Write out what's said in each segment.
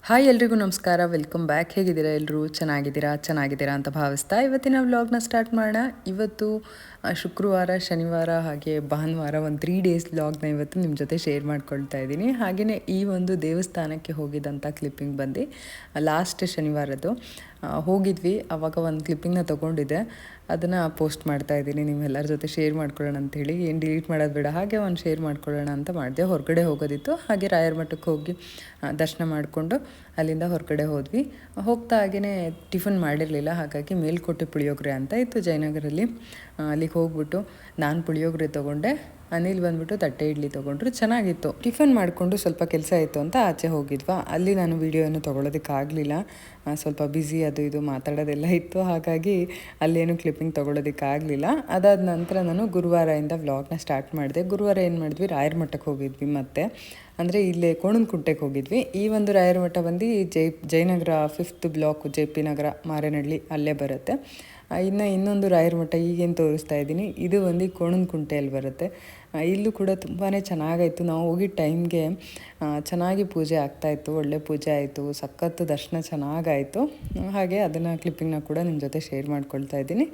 Hi ಎಲ್ರಿಗೂ ನಮಸ್ಕಾರ, welcome back. ಹೇಗಿದ್ದೀರಾ ಎಲ್ಲರೂ? ಚೆನ್ನಾಗಿದ್ದೀರಾ ಅಂತ ಭಾವಿಸ್ತಾ ಇವತ್ತಿನ ವ್ಲಾಗ್ನ ಸ್ಟಾರ್ಟ್ ಮಾಡೋಣ. ಇವತ್ತು ಶುಕ್ರವಾರ, ಶನಿವಾರ ಹಾಗೆ ಭಾನುವಾರ ಒಂದು 3 ಡೇಸ್ ವ್ಲಾಗ್ನ ಇವತ್ತು ನಿಮ್ಮ ಜೊತೆ ಶೇರ್ ಮಾಡ್ಕೊಳ್ತಾ ಇದ್ದೀನಿ. ಹಾಗೆಯೇ ಈ ಒಂದು ದೇವಸ್ಥಾನಕ್ಕೆ ಹೋಗಿದ್ದಂಥ ಕ್ಲಿಪ್ಪಿಂಗ್ ಬಂದು ಲಾಸ್ಟ್ ಶನಿವಾರದ್ದು ಹೋಗಿದ್ವಿ. ಆವಾಗ ಒಂದು ಕ್ಲಿಪ್ಪಿಂಗ್ನ ತೊಗೊಂಡಿದ್ದೆ, ಅದನ್ನು ಪೋಸ್ಟ್ ಮಾಡ್ತಾ ಇದ್ದೀನಿ ನಿಮ್ಮೆಲ್ಲರ ಜೊತೆ ಶೇರ್ ಮಾಡ್ಕೊಳ್ಳೋಣ ಅಂಥೇಳಿ. ಏನು ಡಿಲೀಟ್ ಮಾಡೋದು ಬೇಡ, ಹಾಗೆ ಒಂದು ಶೇರ್ ಮಾಡ್ಕೊಳ್ಳೋಣ ಅಂತ ಮಾಡಿದೆ. ಹೊರಗಡೆ ಹೋಗೋದಿತ್ತು, ಹಾಗೆ ರಾಯರ ಮಠಕ್ಕೆ ಹೋಗಿ ದರ್ಶನ ಮಾಡಿಕೊಂಡು ಅಲ್ಲಿಂದ ಹೊರಗಡೆ ಹೋದ್ವಿ. ಹೋಗ್ತಾ ಹಾಗೆಯೇ ಟಿಫನ್ ಮಾಡಿರಲಿಲ್ಲ, ಹಾಗಾಗಿ ಮೇಲ್ಕೋಟೆ ಪುಳಿಯೋಗರೆ ಅಂತ ಇತ್ತು ಜಯನಗರಲ್ಲಿ. ಅಲ್ಲಿಗೆ ಹೋಗ್ಬಿಟ್ಟು ನಾನು ಪುಳಿಯೋಗರೆ ತೊಗೊಂಡೆ, ಅನಿಲ್ ಬಂದ್ಬಿಟ್ಟು ತಟ್ಟೆ ಇಡ್ಲಿ ತೊಗೊಂಡ್ರು. ಚೆನ್ನಾಗಿತ್ತು. ಟಿಫನ್ ಮಾಡಿಕೊಂಡು ಸ್ವಲ್ಪ ಕೆಲಸ ಇತ್ತು ಅಂತ ಆಚೆ ಹೋಗಿದ್ವಾ. ಅಲ್ಲಿ ನಾನು ವೀಡಿಯೋವನ್ನು ತೊಗೊಳೋದಕ್ಕಾಗಲಿಲ್ಲ, ಸ್ವಲ್ಪ ಬ್ಯುಸಿ ಅದು ಇದು ಮಾತಾಡೋದೆಲ್ಲ ಇತ್ತು, ಹಾಗಾಗಿ ಅಲ್ಲೇನು ಕ್ಲಿಪ್ಪಿಂಗ್ ತೊಗೊಳೋದಕ್ಕಾಗಲಿಲ್ಲ. ಅದಾದ ನಂತರ ನಾನು ಗುರುವಾರದಿಂದ ವ್ಲಾಗ್ನ ಸ್ಟಾರ್ಟ್ ಮಾಡಿದೆ. ಗುರುವಾರ ಏನು ಮಾಡಿದ್ವಿ, ರಾಯರ ಮಠಕ್ಕೆ ಹೋಗಿದ್ವಿ. ಮತ್ತು ಅಂದರೆ ಇಲ್ಲೇ ಕೋಣನಕುಂಟೆಗೆ ಹೋಗಿದ್ವಿ. ಈ ಒಂದು ರಾಯರ ಮಠ ಬಂದು ಜಯನಗರ 5th ಬ್ಲಾಕ್, JP ನಗರ, ಮಾರೇನಹಳ್ಳಿ ಅಲ್ಲೇ ಬರುತ್ತೆ. ಇನ್ನೊಂದು ರಾಯರ ಮಠ ಈಗೇನು ತೋರಿಸ್ತಾ ಇದ್ದೀನಿ, ಇದು ಒಂದು ಕೋಣನಕುಂಟೆಯಲ್ಲಿ ಬರುತ್ತೆ. ಇಲ್ಲೂ ಕೂಡ ತುಂಬಾ ಚೆನ್ನಾಗಾಯಿತು. ನಾವು ಹೋಗಿದ್ದ ಟೈಮ್ಗೆ ಚೆನ್ನಾಗಿ ಪೂಜೆ ಆಗ್ತಾಯಿತ್ತು, ಒಳ್ಳೆ ಪೂಜೆ ಆಯಿತು, ಸಖತ್ತು ದರ್ಶನ ಚೆನ್ನಾಗಾಯಿತು. ಹಾಗೆ ಅದನ್ನು ಕ್ಲಿಪ್ಪಿಂಗ್ನ ಕೂಡ ನಿಮ್ಮ ಜೊತೆ ಶೇರ್ ಮಾಡ್ಕೊಳ್ತಾ ಇದ್ದೀನಿ.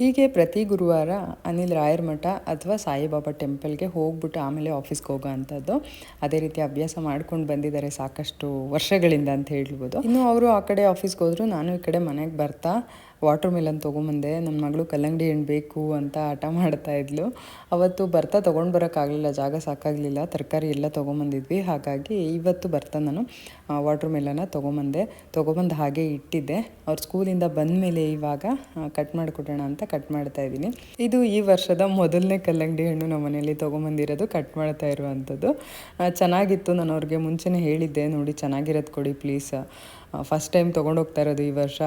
ಹೀಗೆ ಪ್ರತಿ ಗುರುವಾರ ಅನಿಲ್ ರಾಯರ ಮಠ ಅಥವಾ ಸಾಯಿಬಾಬಾ ಟೆಂಪಲ್ಗೆ ಹೋಗ್ಬಿಟ್ಟು ಆಮೇಲೆ ಆಫೀಸ್ಗೆ ಹೋಗೋ ಅಂಥದ್ದು. ಅದೇ ರೀತಿ ಅಭ್ಯಾಸ ಮಾಡ್ಕೊಂಡು ಬಂದಿದ್ದಾರೆ ಸಾಕಷ್ಟು ವರ್ಷಗಳಿಂದ ಅಂತ ಹೇಳ್ಬೋದು. ಇನ್ನು ಅವರು ಆ ಕಡೆ ಆಫೀಸ್ಗೆ ಹೋದರು, ನಾನು ಈ ಕಡೆ ಮನೆಗೆ ಬರ್ತಾ ವಾಟರ್ ಮೆಲನ್ ತೊಗೊಂಬಂದೆ. ನನ್ನ ಮಗಳು ಕಲ್ಲಂಗಡಿ ಹಣ್ಣು ಬೇಕು ಅಂತ ಹಠ ಮಾಡ್ತಾಯಿದ್ಲು. ಅವತ್ತು ಬರ್ತಾ ತೊಗೊಂಡು ಬರೋಕ್ಕಾಗಲಿಲ್ಲ, ಜಾಗ ಸಾಕಾಗಲಿಲ್ಲ, ತರಕಾರಿ ಎಲ್ಲ ತೊಗೊಂಬಂದಿದ್ವಿ. ಹಾಗಾಗಿ ಇವತ್ತು ಬರ್ತಾ ನಾನು ವಾಟರ್ ಮೆಲನ್ನ ತೊಗೊಂಬಂದು ಹಾಗೆ ಇಟ್ಟಿದ್ದೆ. ಅವ್ರು ಸ್ಕೂಲಿಂದ ಬಂದ ಮೇಲೆ ಇವಾಗ ಕಟ್ ಮಾಡಿಕೊಡೋಣ ಅಂತ ಕಟ್ ಮಾಡ್ತಾ ಇದ್ದೀನಿ. ಇದು ಈ ವರ್ಷದ ಮೊದಲನೇ ಕಲ್ಲಂಗಡಿ ಹಣ್ಣು ನಮ್ಮ ಮನೇಲಿ ತೊಗೊಂಬಂದಿರೋದು, ಕಟ್ ಮಾಡ್ತಾ ಇರುವಂಥದ್ದು. ಚೆನ್ನಾಗಿತ್ತು. ನಾನು ಅವ್ರಿಗೆ ಮುಂಚೆನೇ ಹೇಳಿದ್ದೆ, ನೋಡಿ ಚೆನ್ನಾಗಿರೋದು ಕೊಡಿ ಪ್ಲೀಸ್, ಫಸ್ಟ್ ಟೈಮ್ ತೊಗೊಂಡೋಗ್ತಾ ಇರೋದು ಈ ವರ್ಷ,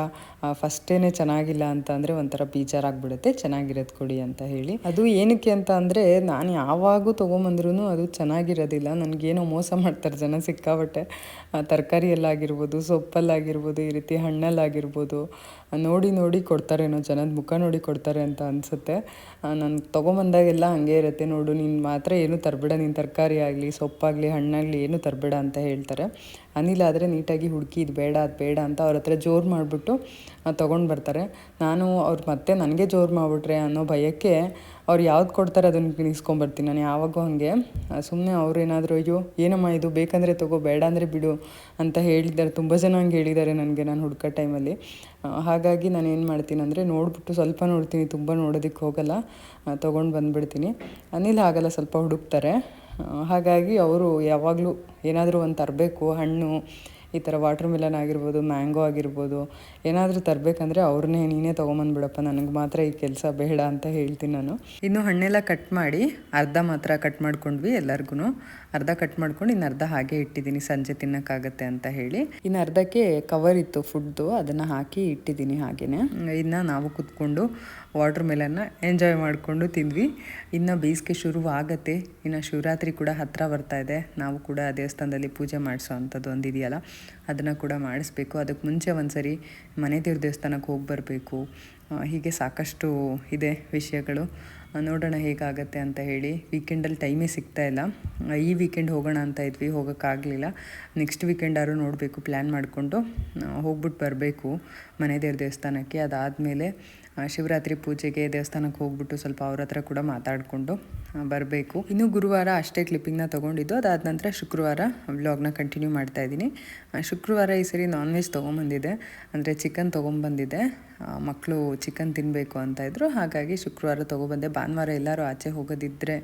ಫಸ್ಟೇ ಚೆನ್ನಾಗಿಲ್ಲ ಅಂತ ಅಂದರೆ ಒಂಥರ ಬೇಜಾರಾಗ್ಬಿಡುತ್ತೆ, ಚೆನ್ನಾಗಿರೋದು ಕೊಡಿ ಅಂತ ಹೇಳಿ. ಅದು ಏನಕ್ಕೆ ಅಂತ ಅಂದರೆ, ನಾನು ಯಾವಾಗೂ ತೊಗೊಂಬಂದ್ರೂ ಅದು ಚೆನ್ನಾಗಿರೋದಿಲ್ಲ. ನನಗೇನೋ ಮೋಸ ಮಾಡ್ತಾರೆ ಜನ ಸಿಕ್ಕಾಬಟ್ಟೆ. ತರಕಾರಿಯಲ್ಲಾಗಿರ್ಬೋದು, ಸೊಪ್ಪಲ್ಲಾಗಿರ್ಬೋದು, ಈ ರೀತಿ ಹಣ್ಣಲ್ಲಾಗಿರ್ಬೋದು, ನೋಡಿ ಕೊಡ್ತಾರೇನೋ, ಜನದ ಮುಖ ನೋಡಿ ಕೊಡ್ತಾರೆ ಅಂತ ಅನಿಸುತ್ತೆ. ನಾನು ತೊಗೊಂಬಂದಾಗೆಲ್ಲ ಹಾಗೆ ಇರುತ್ತೆ, ನೋಡು ನೀನು ಮಾತ್ರ ಏನೂ ತರಬೇಡ, ನೀನು ತರಕಾರಿ ಆಗಲಿ ಸೊಪ್ಪಾಗಲಿ ಹಣ್ಣಾಗಲಿ ಏನೂ ತರಬೇಡ ಅಂತ ಹೇಳ್ತಾರೆ. ಅನಿಲ್ ಆದರೆ ನೀಟಾಗಿ ಹುಡುಕಿ ಇದು ಬೇಡ ಅದು ಬೇಡ ಅಂತ ಅವ್ರ ಹತ್ರ ಜೋರು ಮಾಡಿಬಿಟ್ಟು ತೊಗೊಂಡು ಬರ್ತಾರೆ. ನಾನು ಅವ್ರು ಮತ್ತೆ ನನಗೆ ಜೋರು ಮಾಡಿಬಿಟ್ರೆ ಅನ್ನೋ ಭಯಕ್ಕೆ ಅವ್ರು ಯಾವ್ದು ಕೊಡ್ತಾರೆ ಅದನ್ನು ಇಸ್ಕೊಂಬರ್ತೀನಿ. ನಾನು ಯಾವಾಗೂ ಹಾಗೆ ಸುಮ್ಮನೆ ಅವ್ರೇನಾದರೂ ಅಯ್ಯೋ ಏನಮ್ಮ ಇದು ಬೇಕಂದರೆ ತೊಗೋ, ಬೇಡ ಅಂದರೆ ಬಿಡು ಅಂತ ಹೇಳಿದ್ದಾರೆ. ತುಂಬ ಜನ ಹಂಗೆ ಹೇಳಿದ್ದಾರೆ ನನಗೆ ನಾನು ಹುಡ್ಕೋ ಟೈಮಲ್ಲಿ. ಹಾಗಾಗಿ ನಾನು ಏನು ಮಾಡ್ತೀನಿ ಅಂದರೆ, ನೋಡಿಬಿಟ್ಟು ಸ್ವಲ್ಪ ನೋಡ್ತೀನಿ, ತುಂಬ ನೋಡೋದಕ್ಕೆ ಹೋಗಲ್ಲ, ತೊಗೊಂಡು ಬಂದುಬಿಡ್ತೀನಿ. ಅನಿಲ್ ಹಾಗಲ್ಲ, ಸ್ವಲ್ಪ ಹುಡುಕ್ತಾರೆ. ಹಾಗಾಗಿ ಅವರು ಯಾವಾಗಲೂ ಏನಾದರೂ ಒಂದು ತರಬೇಕು, ಹಣ್ಣು ಈ ಥರ ವಾಟರ್ ಮೆಲನ್ ಆಗಿರ್ಬೋದು, ಮ್ಯಾಂಗೋ ಆಗಿರ್ಬೋದು, ಏನಾದರೂ ತರಬೇಕಂದ್ರೆ ಅವ್ರನ್ನೇ ನೀನೇ ತೊಗೊಂಬಂದ್ಬಿಡಪ್ಪ, ನನಗೆ ಮಾತ್ರ ಈ ಕೆಲಸ ಬೇಡ ಅಂತ ಹೇಳ್ತೀನಿ ನಾನು. ಇನ್ನು ಹಣ್ಣೆಲ್ಲ ಕಟ್ ಮಾಡಿ ಅರ್ಧ ಮಾತ್ರ ಕಟ್ ಮಾಡ್ಕೊಂಡ್ವಿ ಎಲ್ಲರಿಗೂ. ಅರ್ಧ ಕಟ್ ಮಾಡ್ಕೊಂಡು ಇನ್ನು ಅರ್ಧ ಹಾಗೆ ಇಟ್ಟಿದ್ದೀನಿ, ಸಂಜೆ ತಿನ್ನೋಕ್ಕಾಗತ್ತೆ ಅಂತ ಹೇಳಿ. ಇನ್ನು ಅರ್ಧಕ್ಕೆ ಕವರ್ ಇತ್ತು ಫುಡ್ದು, ಅದನ್ನು ಹಾಕಿ ಇಟ್ಟಿದ್ದೀನಿ ಹಾಗೆಯೇ. ಇನ್ನು ನಾವು ಕೂತ್ಕೊಂಡು ವಾಟರ್ ಮೆಲನ್ನ ಎಂಜಾಯ್ ಮಾಡಿಕೊಂಡು ತಿಂದ್ವಿ. ಇನ್ನು ಬೇಸಿಗೆ ಶುರುವಾಗತ್ತೆ, ಇನ್ನು ಶಿವರಾತ್ರಿ ಕೂಡ ಹತ್ತಿರ ಬರ್ತಾಯಿದೆ. ನಾವು ಕೂಡ ದೇವಸ್ಥಾನದಲ್ಲಿ ಪೂಜೆ ಮಾಡಿಸೋ ಅಂಥದ್ದು ಒಂದಿದೆಯಲ್ಲ, ಅದನ್ನು ಕೂಡ ಮಾಡಿಸ್ಬೇಕು. ಅದಕ್ಕೆ ಮುಂಚೆ ಒಂದು ಸರಿ ಮನೆ ದೇವ್ರ ದೇವಸ್ಥಾನಕ್ಕೆ ಹೋಗಿ ಬರಬೇಕು. ಹೀಗೆ ಸಾಕಷ್ಟು ಇದೆ ವಿಷಯಗಳು. ನೋಡೋಣ ಹೇಗಾಗತ್ತೆ ಅಂತ ಹೇಳಿ. ವೀಕೆಂಡಲ್ಲಿ ಟೈಮೇ ಸಿಗ್ತಾಯಿಲ್ಲ. ಈ ವೀಕೆಂಡ್ ಹೋಗೋಣ ಅಂತ ಇದ್ವಿ, ಹೋಗೋಕ್ಕಾಗಲಿಲ್ಲ. ನೆಕ್ಸ್ಟ್ ವೀಕೆಂಡಾದ್ರು ನೋಡಬೇಕು, ಪ್ಲ್ಯಾನ್ ಮಾಡಿಕೊಂಡು ಹೋಗ್ಬಿಟ್ಟು ಬರಬೇಕು ಮನೆ ದೇವ್ರ ದೇವಸ್ಥಾನಕ್ಕೆ. ಅದಾದಮೇಲೆ ಶಿವರಾತ್ರಿ ಪೂಜೆಗೆ ದೇವಸ್ಥಾನಕ್ಕೆ ಹೋಗ್ಬಿಟ್ಟು ಸ್ವಲ್ಪ ಅವ್ರ ಹತ್ರ ಕೂಡ ಮಾತಾಡಿಕೊಂಡು ಬರಬೇಕು. ಇನ್ನು ಗುರುವಾರ ಅಷ್ಟೇ ಕ್ಲಿಪ್ಪಿಂಗ್ನ ತೊಗೊಂಡಿದ್ದು. ಅದಾದ ನಂತರ ಶುಕ್ರವಾರ ವ್ಲಾಗ್ನ ಕಂಟಿನ್ಯೂ ಮಾಡ್ತಾ ಇದ್ದೀನಿ. ಶುಕ್ರವಾರ ಈ ಸರಿ ನಾನ್ ವೆಜ್ ತೊಗೊಂಬಂದಿದ್ದೆ, ಅಂದರೆ ಚಿಕನ್ ತೊಗೊಂಬಂದಿದ್ದೆ. ಮಕ್ಕಳು ಚಿಕನ್ ತಿನ್ನಬೇಕು ಅಂತ ಇದ್ದರು, ಹಾಗಾಗಿ ಶುಕ್ರವಾರ ತೊಗೊಬಂದೆ. ಭಾನುವಾರ ಎಲ್ಲರೂ ಆಚೆ ಹೋಗೋದಿದ್ದರೆ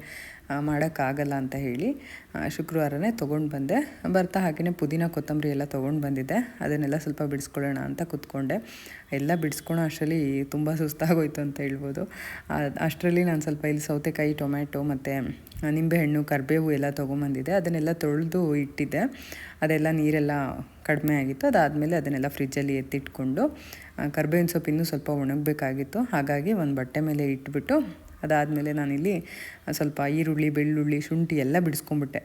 ಮಾಡೋಕ್ಕಾಗಲ್ಲ ಅಂತ ಹೇಳಿ ಶುಕ್ರವಾರನೇ ತೊಗೊಂಡು ಬಂದೆ. ಬರ್ತಾ ಹಾಗೆಯೇ ಪುದೀನ ಕೊತ್ತಂಬರಿ ಎಲ್ಲ ತೊಗೊಂಡು ಬಂದಿದ್ದೆ. ಅದನ್ನೆಲ್ಲ ಸ್ವಲ್ಪ ಬಿಡಿಸ್ಕೊಳ್ಳೋಣ ಅಂತ ಕೂತ್ಕೊಂಡೆ. ಎಲ್ಲ ಬಿಡಿಸ್ಕೊಳೋ ಅಷ್ಟರಲ್ಲಿ ತುಂಬ ಸುಸ್ತಾಗೋಯ್ತು ಅಂತ ಹೇಳ್ಬೋದು. ಅಷ್ಟರಲ್ಲಿ ನಾನು ಸ್ವಲ್ಪ ಇಲ್ಲಿ ಸೌತೆಕಾಯಿ, ಟೊಮ್ಯಾಟೊ ಮತ್ತು ನಿಂಬೆಹಣ್ಣು, ಕರಿಬೇವು ಎಲ್ಲ ತೊಗೊಂಬಂದಿದ್ದೆ. ಅದನ್ನೆಲ್ಲ ತೊಳೆದು ಇಟ್ಟಿದ್ದೆ. ಅದೆಲ್ಲ ನೀರೆಲ್ಲ ಕಡಿಮೆ ಆಗಿತ್ತು. ಅದಾದಮೇಲೆ ಅದನ್ನೆಲ್ಲ ಫ್ರಿಜ್ಜಲ್ಲಿ ಎತ್ತಿಟ್ಕೊಂಡು, ಕರಿಬೇವಿನ ಸೊಪ್ಪು ಇನ್ನೂ ಸ್ವಲ್ಪ ಒಣಗಬೇಕಾಗಿತ್ತು, ಹಾಗಾಗಿ ಒಂದು ಬಟ್ಟೆ ಮೇಲೆ ಇಟ್ಬಿಟ್ಟು ಅದಾದಮೇಲೆ ನಾನಿಲ್ಲಿ ಸ್ವಲ್ಪ ಈರುಳ್ಳಿ, ಬೆಳ್ಳುಳ್ಳಿ, ಶುಂಠಿ ಎಲ್ಲ ಬಿಡಿಸ್ಕೊಂಬಿಟ್ಟೆ.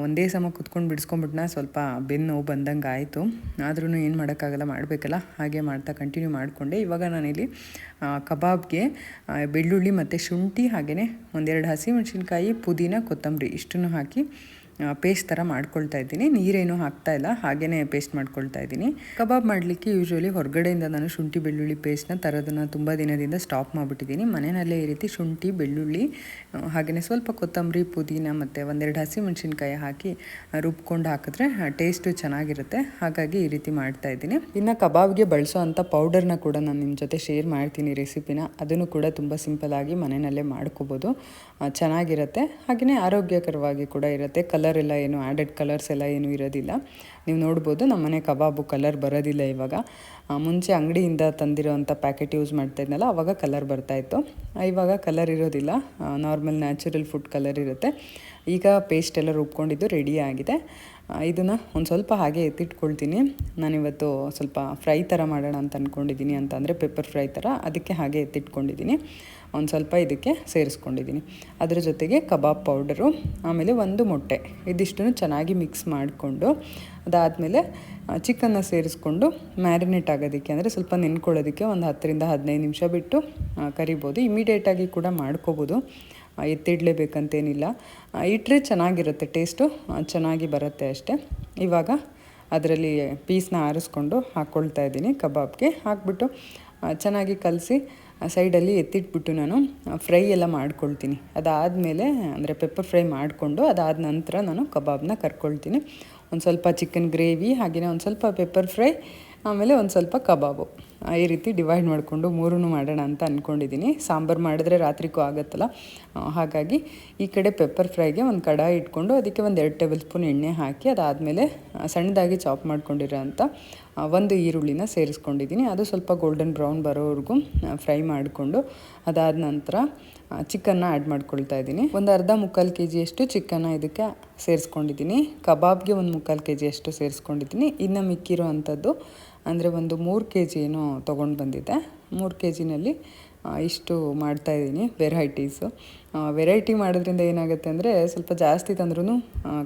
ಒಂದೇ ಸಮ ಕುತ್ಕೊಂಡು ಬಿಡಿಸ್ಕೊಂಬಿಟ್ನ ಸ್ವಲ್ಪ ಬೆನ್ನು ನೋವು ಬಂದಂಗೆ ಆಯಿತು. ಆದ್ರೂ ಏನು ಮಾಡೋಕ್ಕಾಗಲ್ಲ, ಮಾಡಬೇಕಲ್ಲ, ಹಾಗೆ ಮಾಡ್ತಾ ಕಂಟಿನ್ಯೂ ಮಾಡಿಕೊಂಡೆ. ಇವಾಗ ನಾನಿಲ್ಲಿ ಕಬಾಬ್ಗೆ ಬೆಳ್ಳುಳ್ಳಿ ಮತ್ತು ಶುಂಠಿ ಹಾಗೆಯೇ ಒಂದೆರಡು ಹಸಿಮೆಣಸಿನ್ಕಾಯಿ, ಪುದೀನ, ಕೊತ್ತಂಬರಿ ಇಷ್ಟನ್ನು ಹಾಕಿ ಪೇಸ್ಟ್ ಥರ ಮಾಡ್ಕೊಳ್ತಾ ಇದ್ದೀನಿ. ನೀರೇನು ಹಾಕ್ತಾ ಇಲ್ಲ, ಹಾಗೆಯೇ ಪೇಸ್ಟ್ ಮಾಡ್ಕೊಳ್ತಾ ಇದ್ದೀನಿ. ಕಬಾಬ್ ಮಾಡಲಿಕ್ಕೆ ಯೂಶ್ವಲಿ ಹೊರಗಡೆಯಿಂದ ನಾನು ಶುಂಠಿ ಬೆಳ್ಳುಳ್ಳಿ ಪೇಸ್ಟ್ನ ತರೋದನ್ನು ತುಂಬ ದಿನದಿಂದ ಸ್ಟಾಪ್ ಮಾಡಿಬಿಟ್ಟಿದ್ದೀನಿ. ಮನೆಯಲ್ಲೇ ಈ ರೀತಿ ಶುಂಠಿ, ಬೆಳ್ಳುಳ್ಳಿ ಹಾಗೆಯೇ ಸ್ವಲ್ಪ ಕೊತ್ತಂಬರಿ, ಪುದೀನ ಮತ್ತು ಒಂದೆರಡು ಹಸಿಮೆಣಸಿನ್ಕಾಯಿ ಹಾಕಿ ರುಬ್ಕೊಂಡು ಹಾಕಿದ್ರೆ ಟೇಸ್ಟು ಚೆನ್ನಾಗಿರುತ್ತೆ. ಹಾಗಾಗಿ ಈ ರೀತಿ ಮಾಡ್ತಾ ಇದ್ದೀನಿ. ಇನ್ನು ಕಬಾಬ್ಗೆ ಬಳಸೋ ಅಂಥ ಪೌಡರ್ನ ಕೂಡ ನಾನು ನಿಮ್ಮ ಜೊತೆ ಶೇರ್ ಮಾಡ್ತೀನಿ ರೆಸಿಪಿನ. ಅದನ್ನು ಕೂಡ ತುಂಬ ಸಿಂಪಲ್ಲಾಗಿ ಮನೆಯಲ್ಲೇ ಮಾಡ್ಕೋಬೋದು, ಚೆನ್ನಾಗಿರುತ್ತೆ. ಹಾಗೆಯೇ ಆರೋಗ್ಯಕರವಾಗಿ ಕೂಡ ಇರುತ್ತೆ. ಕಲರ್ ಎಲ್ಲ ಏನು ಆ್ಯಡೆಡ್ ಕಲರ್ಸ್ ಎಲ್ಲ ಏನೂ ಇರೋದಿಲ್ಲ. ನೀವು ನೋಡ್ಬೋದು ನಮ್ಮನೆ ಕಬಾಬು ಕಲರ್ ಬರೋದಿಲ್ಲ ಇವಾಗ. ಮುಂಚೆ ಅಂಗಡಿಯಿಂದ ತಂದಿರೋವಂಥ ಪ್ಯಾಕೆಟ್ ಯೂಸ್ ಮಾಡ್ತಾ ಇದ್ನಲ್ಲ, ಆವಾಗ ಕಲರ್ ಬರ್ತಾಯಿತ್ತು. ಇವಾಗ ಕಲರ್ ಇರೋದಿಲ್ಲ, ನಾರ್ಮಲ್ ನ್ಯಾಚುರಲ್ ಫುಡ್ ಕಲರ್ ಇರುತ್ತೆ. ಈಗ ಪೇಸ್ಟ್ ಎಲ್ಲ ರುಬ್ಕೊಂಡಿದ್ದು ರೆಡಿ ಆಗಿದೆ. ಇದನ್ನು ಒಂದು ಸ್ವಲ್ಪ ಹಾಗೆ ಎತ್ತಿಟ್ಕೊಳ್ತೀನಿ. ನಾನಿವತ್ತು ಸ್ವಲ್ಪ ಫ್ರೈ ಥರ ಮಾಡೋಣ ಅಂತ ಅಂದ್ಕೊಂಡಿದ್ದೀನಿ, ಅಂತಂದರೆ ಪೆಪ್ಪರ್ ಫ್ರೈ ಥರ. ಅದಕ್ಕೆ ಹಾಗೆ ಎತ್ತಿಟ್ಕೊಂಡಿದ್ದೀನಿ. ಒಂದು ಸ್ವಲ್ಪ ಇದಕ್ಕೆ ಸೇರಿಸ್ಕೊಂಡಿದ್ದೀನಿ. ಅದರ ಜೊತೆಗೆ ಕಬಾಬ್ ಪೌಡರು, ಆಮೇಲೆ ಒಂದು ಮೊಟ್ಟೆ, ಇದಿಷ್ಟನ್ನು ಚೆನ್ನಾಗಿ ಮಿಕ್ಸ್ ಮಾಡಿಕೊಂಡು ಅದಾದಮೇಲೆ ಚಿಕನ್ನ ಸೇರಿಸ್ಕೊಂಡು ಮ್ಯಾರಿನೇಟ್ ಆಗೋದಕ್ಕೆ, ಅಂದರೆ ಸ್ವಲ್ಪ ನೆನ್ಕೊಳ್ಳೋದಕ್ಕೆ ಒಂದು 10ರಿಂದ 15 ನಿಮಿಷ ಬಿಟ್ಟು ಕರಿಬೋದು. ಇಮಿಡಿಯೇಟಾಗಿ ಕೂಡ ಮಾಡ್ಕೋಬೋದು, ಎತ್ತಿಡಲೇಬೇಕಂತೇನಿಲ್ಲ. ಇಟ್ಟರೆ ಚೆನ್ನಾಗಿರುತ್ತೆ, ಟೇಸ್ಟು ಚೆನ್ನಾಗಿ ಬರುತ್ತೆ ಅಷ್ಟೇ. ಇವಾಗ ಅದರಲ್ಲಿ ಪೀಸ್ನ ಆರಿಸ್ಕೊಂಡು ಹಾಕ್ಕೊಳ್ತಾ ಇದ್ದೀನಿ. ಕಬಾಬ್ಗೆ ಹಾಕ್ಬಿಟ್ಟು ಚೆನ್ನಾಗಿ ಕಲಸಿ ಸೈಡಲ್ಲಿ ಎತ್ತಿಟ್ಬಿಟ್ಟು ನಾನು ಫ್ರೈ ಎಲ್ಲ ಮಾಡ್ಕೊಳ್ತೀನಿ. ಅದಾದಮೇಲೆ ಅಂದರೆ ಪೆಪ್ಪರ್ ಫ್ರೈ ಮಾಡಿಕೊಂಡು ಅದಾದ ನಂತರ ನಾನು ಕಬಾಬ್ನ ಕರ್ಕೊಳ್ತೀನಿ. ಒಂದು ಸ್ವಲ್ಪ ಚಿಕನ್ ಗ್ರೇವಿ, ಹಾಗೆಯೇ ಒಂದು ಸ್ವಲ್ಪ ಪೆಪ್ಪರ್ ಫ್ರೈ, ಆಮೇಲೆ ಒಂದು ಸ್ವಲ್ಪ ಕಬಾಬು, ಈ ರೀತಿ ಡಿವೈಡ್ ಮಾಡಿಕೊಂಡು ಮೂರೂ ಮಾಡೋಣ ಅಂತ ಅಂದ್ಕೊಂಡಿದ್ದೀನಿ. ಸಾಂಬಾರು ಮಾಡಿದ್ರೆ ರಾತ್ರಿಗೂ ಆಗುತ್ತಲ್ಲ, ಹಾಗಾಗಿ ಈ ಕಡೆ ಪೆಪ್ಪರ್ ಫ್ರೈಗೆ ಒಂದು ಕಡಾಯಿ ಇಟ್ಕೊಂಡು ಅದಕ್ಕೆ ಒಂದು 2 ಟೇಬಲ್ ಸ್ಪೂನ್ ಎಣ್ಣೆ ಹಾಕಿ, ಅದಾದಮೇಲೆ ಸಣ್ಣದಾಗಿ ಚಾಪ್ ಮಾಡ್ಕೊಂಡಿರೋ ಅಂಥ ಒಂದು ಈರುಳ್ಳಿನ ಸೇರಿಸ್ಕೊಂಡಿದ್ದೀನಿ. ಅದು ಸ್ವಲ್ಪ ಗೋಲ್ಡನ್ ಬ್ರೌನ್ ಬರೋವರೆಗೂ ಫ್ರೈ ಮಾಡಿಕೊಂಡು ಅದಾದ ನಂತರ ಚಿಕನ್ನ ಆ್ಯಡ್ ಮಾಡ್ಕೊಳ್ತಾ ಇದ್ದೀನಿ. ಒಂದು ಅರ್ಧ ಮುಕ್ಕಾಲು ಕೆಜಿಯಷ್ಟು ಚಿಕನ್ನ ಇದಕ್ಕೆ ಸೇರಿಸ್ಕೊಂಡಿದ್ದೀನಿ. ಕಬಾಬ್ಗೆ ಒಂದು ಮುಕ್ಕಾಲು ಕೆಜಿಯಷ್ಟು ಸೇರಿಸ್ಕೊಂಡಿದ್ದೀನಿ. ಇನ್ನು ಮಿಕ್ಕಿರೋ ಅಂಥದ್ದು ಅಂದರೆ ಒಂದು 3 ಕೆಜಿ ಏನೋ ತೊಗೊಂಡು ಬಂದಿದ್ದೆ. 3 ಕೆಜಿನಲ್ಲಿ ಇಷ್ಟು ಮಾಡ್ತಾಯಿದ್ದೀನಿ ವೆರೈಟೀಸು. ವೆರೈಟಿ ಮಾಡೋದ್ರಿಂದ ಏನಾಗುತ್ತೆ ಅಂದರೆ ಸ್ವಲ್ಪ ಜಾಸ್ತಿ ತಂದ್ರೂ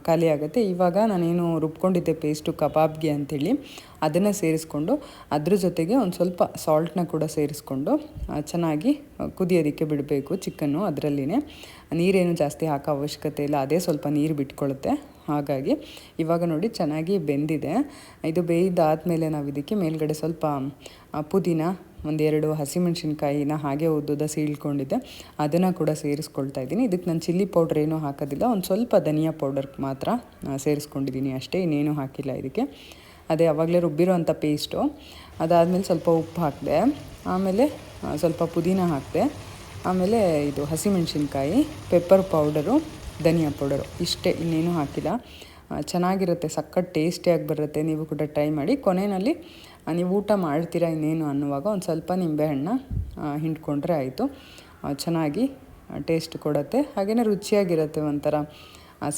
ಖಾಲಿ ಆಗುತ್ತೆ. ಇವಾಗ ನಾನೇನು ರುಬ್ಕೊಂಡಿದ್ದೆ ಪೇಸ್ಟು ಕಬಾಬ್ಗೆ ಅಂಥೇಳಿ, ಅದನ್ನು ಸೇರಿಸ್ಕೊಂಡು ಅದ್ರ ಜೊತೆಗೆ ಒಂದು ಸ್ವಲ್ಪ ಸಾಲ್ಟ್ನ ಕೂಡ ಸೇರಿಸ್ಕೊಂಡು ಚೆನ್ನಾಗಿ ಕುದಿಯೋದಕ್ಕೆ ಬಿಡಬೇಕು ಚಿಕನ್ನು. ಅದರಲ್ಲಿನೇ ನೀರೇನು ಜಾಸ್ತಿ ಹಾಕೋ ಅವಶ್ಯಕತೆ ಇಲ್ಲ, ಅದೇ ಸ್ವಲ್ಪ ನೀರು ಬಿಟ್ಕೊಳ್ಳುತ್ತೆ. ಹಾಗಾಗಿ ಇವಾಗ ನೋಡಿ ಚೆನ್ನಾಗಿ ಬೆಂದಿದೆ. ಇದು ಬೇಯ್ದಾದಮೇಲೆ ನಾವು ಇದಕ್ಕೆ ಮೇಲ್ಗಡೆ ಸ್ವಲ್ಪ ಪುದೀನ, 1-2 ಹಸಿಮೆಣ್ಸಿನ್ಕಾಯಿನ ಹಾಗೆ ಉದ್ದುದ ಸೀಳ್ಕೊಂಡಿದ್ದೆ, ಅದನ್ನು ಕೂಡ ಸೇರಿಸ್ಕೊಳ್ತಾ ಇದ್ದೀನಿ. ಇದಕ್ಕೆ ನಾನು ಚಿಲ್ಲಿ ಪೌಡ್ರ್ ಏನೂ ಹಾಕೋದಿಲ್ಲ, ಒಂದು ಸ್ವಲ್ಪ ಧನಿಯಾ ಪೌಡರ್ ಮಾತ್ರ ಸೇರಿಸ್ಕೊಂಡಿದ್ದೀನಿ ಅಷ್ಟೇ, ಇನ್ನೇನು ಹಾಕಿಲ್ಲ ಇದಕ್ಕೆ. ಅದೇ ಆವಾಗಲೇ ರುಬ್ಬಿರೋ ಅಂಥ ಪೇಸ್ಟು. ಅದಾದಮೇಲೆ ಸ್ವಲ್ಪ ಉಪ್ಪು ಹಾಕಿದೆ, ಆಮೇಲೆ ಸ್ವಲ್ಪ ಪುದೀನ ಹಾಕಿದೆ, ಆಮೇಲೆ ಇದು ಹಸಿಮೆಣ್ಸಿನ್ಕಾಯಿ, ಪೆಪ್ಪರ್ ಪೌಡರು, ಧನಿಯಾ ಪೌಡರು, ಇಷ್ಟೇ, ಇನ್ನೇನು ಹಾಕಿಲ್ಲ. ಚೆನ್ನಾಗಿರುತ್ತೆ, ಸಖತ್ ಟೇಸ್ಟಿಯಾಗಿ ಬರುತ್ತೆ. ನೀವು ಕೂಡ ಟ್ರೈ ಮಾಡಿ. ಕೊನೆಯಲ್ಲಿ ನೀವು ಊಟ ಮಾಡ್ತೀರಾ ಇನ್ನೇನು ಅನ್ನುವಾಗ ಒಂದು ಸ್ವಲ್ಪ ನಿಂಬೆಹಣ್ಣ ಹಿಂಡ್ಕೊಂಡ್ರೆ ಆಯಿತು. ಚೆನ್ನಾಗಿ ಟೇಸ್ಟ್ ಕೊಡುತ್ತೆ, ಹಾಗೆಯೇ ರುಚಿಯಾಗಿರುತ್ತೆ. ಒಂಥರ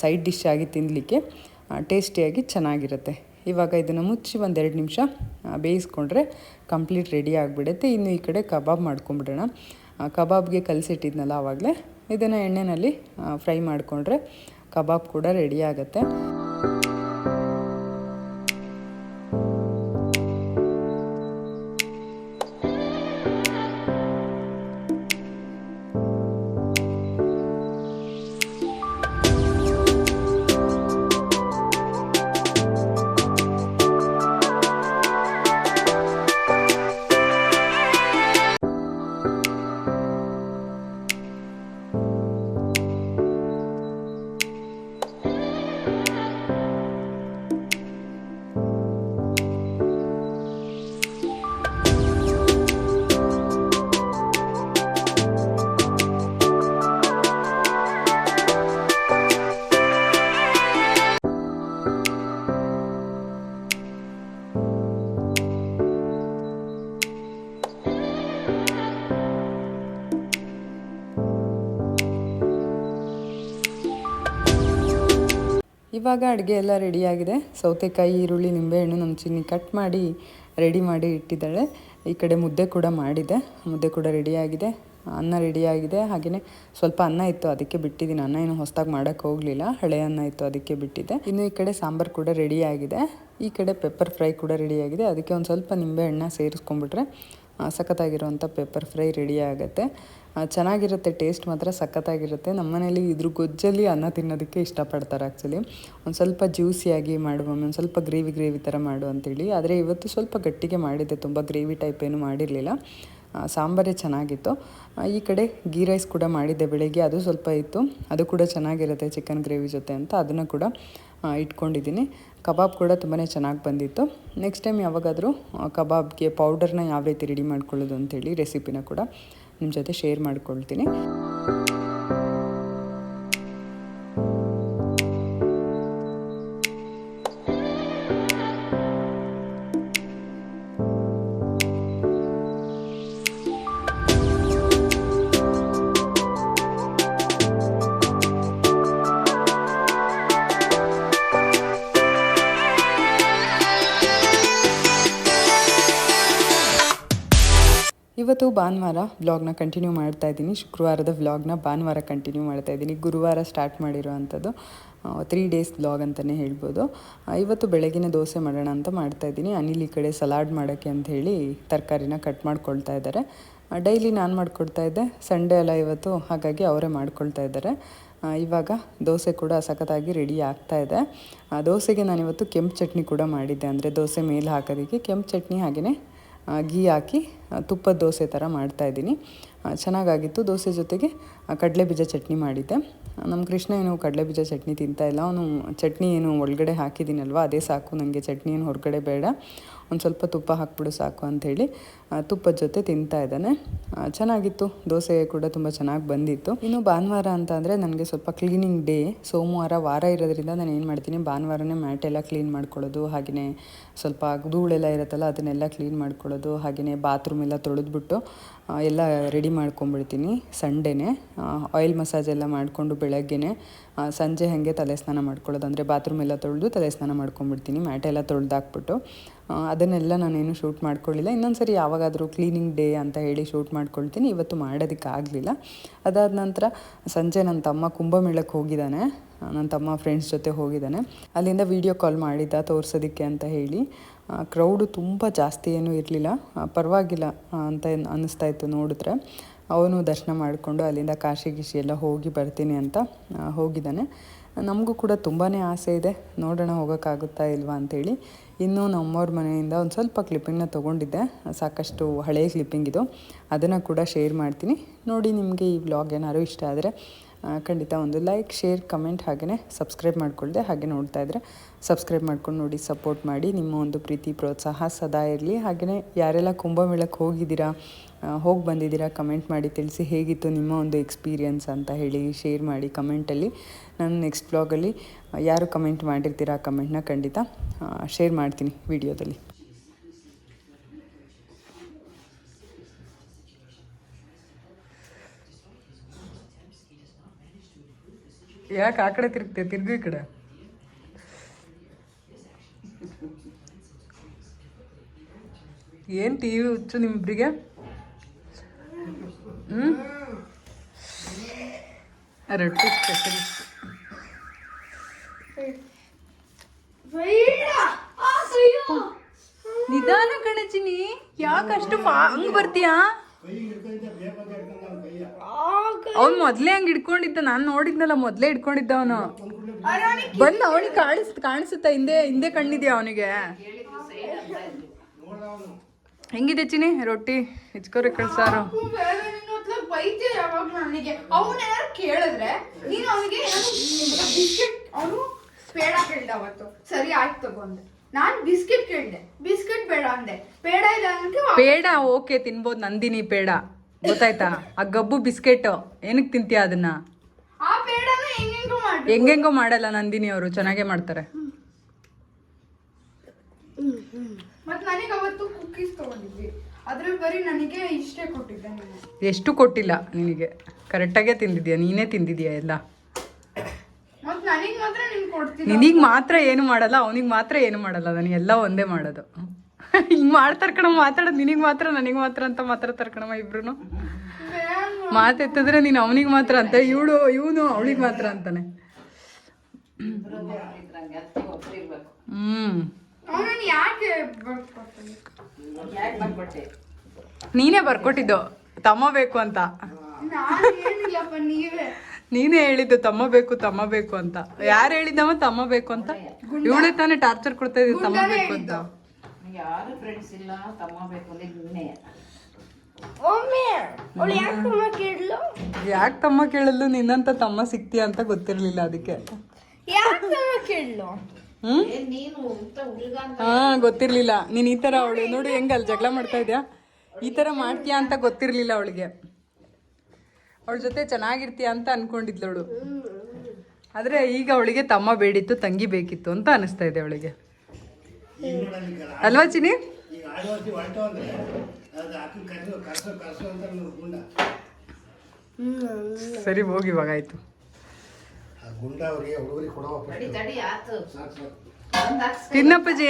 ಸೈಡ್ ಡಿಶ್ ಆಗಿ ತಿನ್ನಲಿಕ್ಕೆ ಟೇಸ್ಟಿಯಾಗಿ ಚೆನ್ನಾಗಿರುತ್ತೆ. ಇವಾಗ ಇದನ್ನು ಮುಚ್ಚಿ 1-2 ನಿಮಿಷ ಬೇಯಿಸ್ಕೊಂಡ್ರೆ ಕಂಪ್ಲೀಟ್ ರೆಡಿ ಆಗಿಬಿಡುತ್ತೆ. ಇನ್ನು ಈ ಕಡೆ ಕಬಾಬ್ ಮಾಡ್ಕೊಂಬಿಡೋಣ. ಕಬಾಬ್ಗೆ ಕಲಸಿಟ್ಟಿದ್ನಲ್ಲ ಆವಾಗಲೇ, ಇದನ್ನು ಎಣ್ಣೆಯಲ್ಲಿ ಫ್ರೈ ಮಾಡಿಕೊಂಡ್ರೆ ಕಬಾಬ್ ಕೂಡ ರೆಡಿ ಆಗುತ್ತೆ. ಇವಾಗ ಅಡುಗೆ ಎಲ್ಲ ರೆಡಿಯಾಗಿದೆ. ಸೌತೆಕಾಯಿ, ಈರುಳ್ಳಿ, ನಿಂಬೆಹಣ್ಣು ನಮ್ಮ ಚಿನ್ನಿ ಕಟ್ ಮಾಡಿ ರೆಡಿ ಮಾಡಿ ಇಟ್ಟಿದ್ದಾಳೆ. ಈ ಕಡೆ ಮುದ್ದೆ ಕೂಡ ಮಾಡಿದೆ, ಮುದ್ದೆ ಕೂಡ ರೆಡಿಯಾಗಿದೆ. ಅನ್ನ ರೆಡಿಯಾಗಿದೆ. ಹಾಗೆಯೇ ಸ್ವಲ್ಪ ಅನ್ನ ಇತ್ತು, ಅದಕ್ಕೆ ಬಿಟ್ಟಿದ್ದೀನಿ. ಅನ್ನ ಏನು ಹೊಸದಾಗಿ ಮಾಡೋಕ್ಕೆ ಹೋಗಲಿಲ್ಲ, ಹಳೆಯ ಅನ್ನ ಇತ್ತು, ಅದಕ್ಕೆ ಬಿಟ್ಟಿದ್ದೆ. ಇನ್ನು ಈ ಕಡೆ ಸಾಂಬಾರು ಕೂಡ ರೆಡಿಯಾಗಿದೆ. ಈ ಕಡೆ ಪೆಪ್ಪರ್ ಫ್ರೈ ಕೂಡ ರೆಡಿಯಾಗಿದೆ. ಅದಕ್ಕೆ ಒಂದು ಸ್ವಲ್ಪ ನಿಂಬೆಹಣ್ಣು ಸೇರಿಸ್ಕೊಂಡ್ಬಿಟ್ರೆ ಸಖತ್ತಾಗಿರುವಂಥ ಪೆಪ್ಪರ್ ಫ್ರೈ ರೆಡಿ ಆಗುತ್ತೆ. ಚೆನ್ನಾಗಿರುತ್ತೆ, ಟೇಸ್ಟ್ ಮಾತ್ರ ಸಖತ್ತಾಗಿರುತ್ತೆ. ನಮ್ಮ ಮನೇಲಿ ಇದ್ರ ಗೊಜ್ಜಲ್ಲಿ ಅನ್ನ ತಿನ್ನೋದಕ್ಕೆ ಇಷ್ಟಪಡ್ತಾರೆ ಆ್ಯಕ್ಚುಲಿ. ಒಂದು ಸ್ವಲ್ಪ ಜ್ಯೂಸಿಯಾಗಿ ಮಾಡುವ, ಒಂದು ಸ್ವಲ್ಪ ಗ್ರೇವಿ ಥರ ಮಾಡು ಅಂತೇಳಿ. ಆದರೆ ಇವತ್ತು ಸ್ವಲ್ಪ ಗಟ್ಟಿಗೆ ಮಾಡಿದ್ದೆ, ತುಂಬ ಗ್ರೇವಿ ಟೈಪ್ ಏನು ಮಾಡಿರಲಿಲ್ಲ. ಸಾಂಬಾರೇ ಚೆನ್ನಾಗಿತ್ತು. ಈ ಕಡೆ ಗೀ ರೈಸ್ ಕೂಡ ಮಾಡಿದ್ದೆ ಬೆಳಗ್ಗೆ, ಅದು ಸ್ವಲ್ಪ ಇತ್ತು, ಅದು ಕೂಡ ಚೆನ್ನಾಗಿರುತ್ತೆ ಚಿಕನ್ ಗ್ರೇವಿ ಜೊತೆ ಅಂತ ಅದನ್ನು ಕೂಡ ಇಟ್ಕೊಂಡಿದ್ದೀನಿ. ಕಬಾಬ್ ಕೂಡ ತುಂಬಾ ಚೆನ್ನಾಗಿ ಬಂದಿತ್ತು. ನೆಕ್ಸ್ಟ್ ಟೈಮ್ ಯಾವಾಗಾದರೂ ಕಬಾಬ್ಗೆ ಪೌಡರ್ನ ಯಾವ ರೀತಿ ರೆಡಿ ಮಾಡ್ಕೊಳ್ಳೋದು ಅಂತೇಳಿ ರೆಸಿಪಿನ ಕೂಡ ನಿಮ್ಮ ಜೊತೆ ಶೇರ್ ಮಾಡ್ಕೊಳ್ತೀನಿ. ಇವತ್ತು ಭಾನುವಾರ ವ್ಲಾಗ್ನ ಕಂಟಿನ್ಯೂ ಮಾಡ್ತಾ ಇದ್ದೀನಿ. ಶುಕ್ರವಾರದ ವ್ಲಾಗ್ನ ಭಾನುವಾರ ಕಂಟಿನ್ಯೂ ಮಾಡ್ತಾ ಇದ್ದೀನಿ. ಗುರುವಾರ ಸ್ಟಾರ್ಟ್ ಮಾಡಿರೋ ಅಂಥದ್ದು 3 ಡೇಸ್ ವ್ಲಾಗ್ ಅಂತಲೇ ಹೇಳ್ಬೋದು. ಇವತ್ತು ಬೆಳಗಿನ ದೋಸೆ ಮಾಡೋಣ ಅಂತ ಮಾಡ್ತಾಯಿದ್ದೀನಿ. ಅನಿಲ್ ಈ ಕಡೆ ಸಲಾಡ್ ಮಾಡೋಕ್ಕೆ ಅಂತ ಹೇಳಿ ತರಕಾರಿನ ಕಟ್ ಮಾಡ್ಕೊಳ್ತಾ ಇದ್ದಾರೆ. ಡೈಲಿ ನಾನು ಮಾಡ್ಕೊಳ್ತಾ ಇದ್ದೆ, ಸಂಡೇ ಅಲ್ಲ ಇವತ್ತು, ಹಾಗಾಗಿ ಅವರೇ ಮಾಡ್ಕೊಳ್ತಾ ಇದ್ದಾರೆ. ಇವಾಗ ದೋಸೆ ಕೂಡ ಸಖತ್ತಾಗಿ ರೆಡಿ ಆಗ್ತಾ ಇದೆ. ದೋಸೆಗೆ ನಾನಿವತ್ತು ಕೆಂಪು ಚಟ್ನಿ ಕೂಡ ಮಾಡಿದ್ದೆ, ಅಂದರೆ ದೋಸೆ ಮೇಲೆ ಹಾಕೋದಕ್ಕೆ ಕೆಂಪು ಚಟ್ನಿ, ಹಾಗೆಯೇ ಗೀ ಹಾಕಿ ತುಪ್ಪದ ದೋಸೆ ಥರ ಮಾಡ್ತಾಯಿದ್ದೀನಿ. ಚೆನ್ನಾಗಾಗಿತ್ತು. ದೋಸೆ ಜೊತೆಗೆ ಕಡಲೆಬೀಜ ಚಟ್ನಿ ಮಾಡಿದ್ದೆ. ನಮ್ಮ ಕೃಷ್ಣ ಏನು ಕಡಲೆಬೀಜ ಚಟ್ನಿ ತಿಂತಾಯಿಲ್ಲ, ಅವನು ಚಟ್ನಿ ಏನು ಒಳಗಡೆ ಹಾಕಿದ್ದೀನಲ್ವ ಅದೇ ಸಾಕು, ನನಗೆ ಚಟ್ನಿ ಏನು ಹೊರಗಡೆ ಬೇಡ, ಒಂದು ಸ್ವಲ್ಪ ತುಪ್ಪ ಹಾಕ್ಬಿಡು ಸಾಕು ಅಂಥೇಳಿ ತುಪ್ಪದ ಜೊತೆ ತಿಂತಾ ಇದ್ದಾನೆ. ಚೆನ್ನಾಗಿತ್ತು. ದೋಸೆ ಕೂಡ ತುಂಬ ಚೆನ್ನಾಗಿ ಬಂದಿತ್ತು. ಇನ್ನು ಭಾನುವಾರ ಅಂತ ಅಂದರೆ ನನಗೆ ಸ್ವಲ್ಪ ಕ್ಲೀನಿಂಗ್ ಡೇ. ಸೋಮವಾರ ವಾರ ಇರೋದ್ರಿಂದ ನಾನು ಏನು ಮಾಡ್ತೀನಿ, ಭಾನುವಾರನೇ ಮ್ಯಾಟೆಲ್ಲ ಕ್ಲೀನ್ ಮಾಡ್ಕೊಳ್ಳೋದು, ಹಾಗೆಯೇ ಸ್ವಲ್ಪ ಧೂಳೆಲ್ಲ ಇರುತ್ತಲ್ಲ ಅದನ್ನೆಲ್ಲ ಕ್ಲೀನ್ ಮಾಡ್ಕೊಳ್ಳೋದು, ಹಾಗೆಯೇ ಬಾತ್ರೂಮ್ ಎಲ್ಲ ತೊಳೆದ್ಬಿಟ್ಟು ಎಲ್ಲ ರೆಡಿ ಮಾಡ್ಕೊಂಬಿಡ್ತೀನಿ. ಸಂಡೇನೇ ಆಯಿಲ್ ಮಸಾಜ್ ಎಲ್ಲ ಮಾಡಿಕೊಂಡು ಬೆಳಗ್ಗೆನೇ ಸಂಜೆ ಹಾಗೆ ತಲೆ ಸ್ನಾನ ಮಾಡ್ಕೊಳ್ಳೋದು, ಅಂದರೆ ಬಾತ್ರೂಮ್ ಎಲ್ಲ ತೊಳೆದು ತಲೆ ಸ್ನಾನ ಮಾಡ್ಕೊಂಬಿಡ್ತೀನಿ, ಮ್ಯಾಟೆಲ್ಲ ತೊಳೆದಾಕ್ಬಿಟ್ಟು. ಅದನ್ನೆಲ್ಲ ನಾನೇನು ಶೂಟ್ ಮಾಡ್ಕೊಳ್ಳಿಲ್ಲ. ಇನ್ನೊಂದು ಸರಿ ಯಾವಾಗಾದರೂ ಕ್ಲೀನಿಂಗ್ ಡೇ ಅಂತ ಹೇಳಿ ಶೂಟ್ ಮಾಡ್ಕೊಳ್ತೀನಿ. ಇವತ್ತು ಮಾಡೋದಕ್ಕಾಗಲಿಲ್ಲ. ಅದಾದ ನಂತರ ಸಂಜೆ ನನ್ನ ತಮ್ಮ ಕುಂಭಮೇಳಕ್ಕೆ ಹೋಗಿದ್ದಾನೆ, ನನ್ನ ತಮ್ಮ ಫ್ರೆಂಡ್ಸ್ ಜೊತೆ ಹೋಗಿದ್ದಾನೆ. ಅಲ್ಲಿಂದ ವೀಡಿಯೋ ಕಾಲ್ ಮಾಡಿದ್ದ ತೋರಿಸೋದಕ್ಕೆ ಅಂತ ಹೇಳಿ. ಕ್ರೌಡು ತುಂಬ ಜಾಸ್ತಿ ಏನೂ ಇರಲಿಲ್ಲ, ಪರವಾಗಿಲ್ಲ ಅಂತ ಅನ್ನಿಸ್ತಾ ಇತ್ತು ನೋಡಿದ್ರೆ. ಅವನು ದರ್ಶನ ಮಾಡಿಕೊಂಡು ಅಲ್ಲಿಂದ ಕಾಶಿ ಗೀಶಿ ಎಲ್ಲ ಹೋಗಿ ಬರ್ತೀನಿ ಅಂತ ಹೋಗಿದ್ದಾನೆ. ನಮಗೂ ಕೂಡ ತುಂಬಾ ಆಸೆ ಇದೆ, ನೋಡೋಣ ಹೋಗೋಕ್ಕಾಗುತ್ತಾ ಇಲ್ವಾ ಅಂಥೇಳಿ. ಇನ್ನೂ ನಮ್ಮವ್ರ ಮನೆಯಿಂದ ಒಂದು ಸ್ವಲ್ಪ ಕ್ಲಿಪ್ಪಿಂಗ್ನ ತೊಗೊಂಡಿದ್ದೆ, ಸಾಕಷ್ಟು ಹಳೆಯ ಕ್ಲಿಪ್ಪಿಂಗ್ ಇದು, ಅದನ್ನು ಕೂಡ ಶೇರ್ ಮಾಡ್ತೀನಿ ನೋಡಿ. ನಿಮಗೆ ಈ ವ್ಲಾಗ್ ಏನಾದ್ರು ಇಷ್ಟ ಆದರೆ ಖಂಡಿತ ಒಂದು ಲೈಕ್, ಶೇರ್, ಕಮೆಂಟ್, ಹಾಗೆಯೇ ಸಬ್ಸ್ಕ್ರೈಬ್ ಮಾಡ್ಕೊಳ್ದೆ. ಹಾಗೆ ನೋಡ್ತಾ ಇದ್ದರೆ ಸಬ್ಸ್ಕ್ರೈಬ್ ಮಾಡ್ಕೊಂಡು ನೋಡಿ, ಸಪೋರ್ಟ್ ಮಾಡಿ. ನಿಮ್ಮ ಒಂದು ಪ್ರೀತಿ ಪ್ರೋತ್ಸಾಹ ಸದಾ ಇರಲಿ. ಹಾಗೆಯೇ ಯಾರೆಲ್ಲ ಕುಂಭಮೇಳಕ್ಕೆ ಹೋಗಿದ್ದೀರಾ, ಹೋಗಿ ಬಂದಿದ್ದೀರಾ, ಕಮೆಂಟ್ ಮಾಡಿ ತಿಳಿಸಿ ಹೇಗಿತ್ತು ನಿಮ್ಮ ಒಂದು ಎಕ್ಸ್ಪೀರಿಯನ್ಸ್ ಅಂತ ಹೇಳಿ ಶೇರ್ ಮಾಡಿ ಕಮೆಂಟಲ್ಲಿ. ನಾನು ನೆಕ್ಸ್ಟ್ ಬ್ಲಾಗಲ್ಲಿ ಯಾರು ಕಮೆಂಟ್ ಮಾಡಿರ್ತೀರಾ ಕಮೆಂಟ್ನ ಖಂಡಿತ ಶೇರ್ ಮಾಡ್ತೀನಿ ವಿಡಿಯೋದಲ್ಲಿ. ಯಾಕೆ ಆ ಕಡೆ ತಿರ್ಗು ಈ ಕಡೆ. ಏನು ಟಿ ವಿ ಹುಚ್ಚು ನಿಮ್ಮಿಬ್ಬರಿಗೆ? ರೊಟ್ಟಿ ಸ್ಪೆಷಲಿಸ್ಟ್. ನಿಧಾನ ಕಣಚಿನಿ, ಯಾಕಷ್ಟು ಹಂಗ್ ಬರ್ತೀಯಾ? ಅವ್ನು ಮೊದ್ಲೇ ಹಂಗೆ ಹಿಡ್ಕೊಂಡಿದ್ದ, ನಾನು ನೋಡಿದ್ನಲ್ಲ, ಮೊದ್ಲೇ ಹಿಡ್ಕೊಂಡಿದ್ದ ಅವನು. ಬಂದು ಅವನಿಗೆ ಕಾಣಿಸುತ್ತಾ ಹಿಂದೆ ಕಣ್ಣಿದ್ಯಾ ಅವನಿಗೆ? ಹೆಂಗಿದೆ ಚಿನಿ ರೊಟ್ಟಿ? ಹೆಚ್ಕೋರಿ ಕಳ್ಸಾರು. ಕೇಳಿದ್ರೆ ನೀನು ಅವನಿಗೆ ಬಿಸ್ಕೆಟ್, ಅವನು ಪೇಡ ಕೇಳ್ದ ಅವತ್ತು. ಸರಿ ಆಯ್ತು ತಗೊಂಡೆ. ನಾನು ಬಿಸ್ಕೆಟ್ ಕೇಳ್ದೆ, ಬಿಸ್ಕೆಟ್ ಬೇಡ ಅಂದೆ. ಪೇಡ ಇಲ್ಲ ಅನ್ನಕ್ಕೆ ಪೇಡ ಓಕೆ ತಿನ್ಬೋದು, ನಂದಿನಿ ಪೇಡ ಗೊತ್ತಾಯ್ತಾ? ಆ ಗಬ್ಬು ಬಿಸ್ಕೆಟ್ ಏನಕ್ಕೆ ತಿಂತೀಯ ಅದನ್ನ? ಆ ಪೇಡನ ಹೆಂಗೆಂಗೋ ಮಾಡಲ್ಲ ನಂದಿನಿ ಅವರು, ಚೆನ್ನಾಗೇ ಮಾಡ್ತಾರೆ. ಮತ್ತೆ ನನಗೆ ಅವತ್ತು ಕುಕ್ಕೀಸ್ ತಗೊಂಡಿದ್ವಿ, ಅದ್ರಲ್ಲಿ ಬರೀ ನನಗೆ ಇಷ್ಟೇ ಕೊಟ್ಟಿದ್ದೆ. ಎಷ್ಟು ಕೊಟ್ಟಿಲ್ಲ ನಿನಗೆ, ಕರೆಕ್ಟಾಗೇ ತಿಂದಿದ್ಯಾ, ನೀನೇ ತಿಂದಿದ್ಯಾ ಎಲ್ಲ. ಮತ್ತೆ ನನಗೆ ಮಾತ್ರ ನಿಮ್ಗೆ ಕೊಡ್ತೀನಿ. ನಿನಗೆ ಮಾತ್ರ ಏನು ಮಾಡಲ್ಲ, ಅವನಿಗೆ ಮಾತ್ರ ಏನು ಮಾಡಲ್ಲ, ನನಗೆಲ್ಲ ಒಂದೇ ಮಾಡೋದು. ಹಿಂಗೆ ಮಾಡ್ತಾರ ಕಣಮ್ಮ, ಮಾತಾಡೋದು ನಿನಗೆ ಮಾತ್ರ ನನಗೆ ಮಾತ್ರ ಅಂತ ಮಾತಾಡ್ತಾರ ಕಣಮ್ಮ ಇಬ್ರು. ಮಾತೆತ್ತಿದ್ರೆ ನೀನು ಅವನಿಗೆ ಮಾತ್ರ ಅಂತ, ಇವನು ಅವಳಿಗೆ ಮಾತ್ರ ಅಂತಾನೆ. ಅವನನ್ನ ಯಾಕೆ ನೀನೇ ಬರ್ಕೊಟ್ಟಿದ್ದು ತಮ್ಮ ಬೇಕು ಅಂತ. ನಾನು ಏನಿಲ್ಲಪ್ಪ, ನೀನೇ ಹೇಳಿದ್ದು ತಮ್ಮ ಬೇಕು ಅಂತ. ಯಾರು ಹೇಳಿದ್ದಮ್ಮ ತಮ್ಮ ಬೇಕು ಅಂತ? ಇವಳೆ ತಾನೇ ಟಾರ್ಚರ್ ಕೊಡ್ತಾ ಇದ್ದೀವಿ ತಮ್ಮ ಬೇಕು ಅಂತ. ಯಾರು ಫ್ರೆಂಡ್ಸ್ ಇಲ್ಲ, ತಮ್ಮ ಬೇಕು ಅಂದ್ರೆ ನೀನೇ. ಯಾಕೆ ತಮ್ಮ ಕೇಳಲು? ನಿನ್ನಂತ ತಮ್ಮ ಸಿಕ್ತೀಯ ಅಂತ ಗೊತ್ತಿರ್ಲಿಲ್ಲ ಅದಕ್ಕೆ. ನೀನು ಹುಡುಗ ಅಂತ ಹಾ ಗೊತ್ತಿರ್ಲಿಲ್ಲ. ನೀನ್ ಈ ತರ ಅವಳು ನೋಡಿ ಹೆಂಗ ಅಲ್ಲಿ ಜಗಳ ಮಾಡ್ತಾ ಇದ್ಯಾ, ಈ ತರ ಮಾಡ್ತೀಯಾ ಅಂತ ಗೊತ್ತಿರ್ಲಿಲ್ಲ ಅವಳಿಗೆ. ಅವಳ ಜೊತೆ ಚೆನ್ನಾಗಿರ್ತೀಯ ಅಂತ ಅನ್ಕೊಂಡಿದ್ಲವಳು. ಆದ್ರೆ ಈಗ ಅವಳಿಗೆ ತಮ್ಮ ಬೇಡಿತ್ತು, ತಂಗಿ ಬೇಕಿತ್ತು ಅಂತ ಅನಿಸ್ತಾ ಇದೆ ಅವಳಿಗೆ, ಅಲ್ವಾ ಚಿನಿ? ಸರಿ ಹೋಗಿ ಇವಾಗ ಆಯ್ತು. ತಡಿ ಆತು. ತಿನ್ನಪ್ಪಜಿ.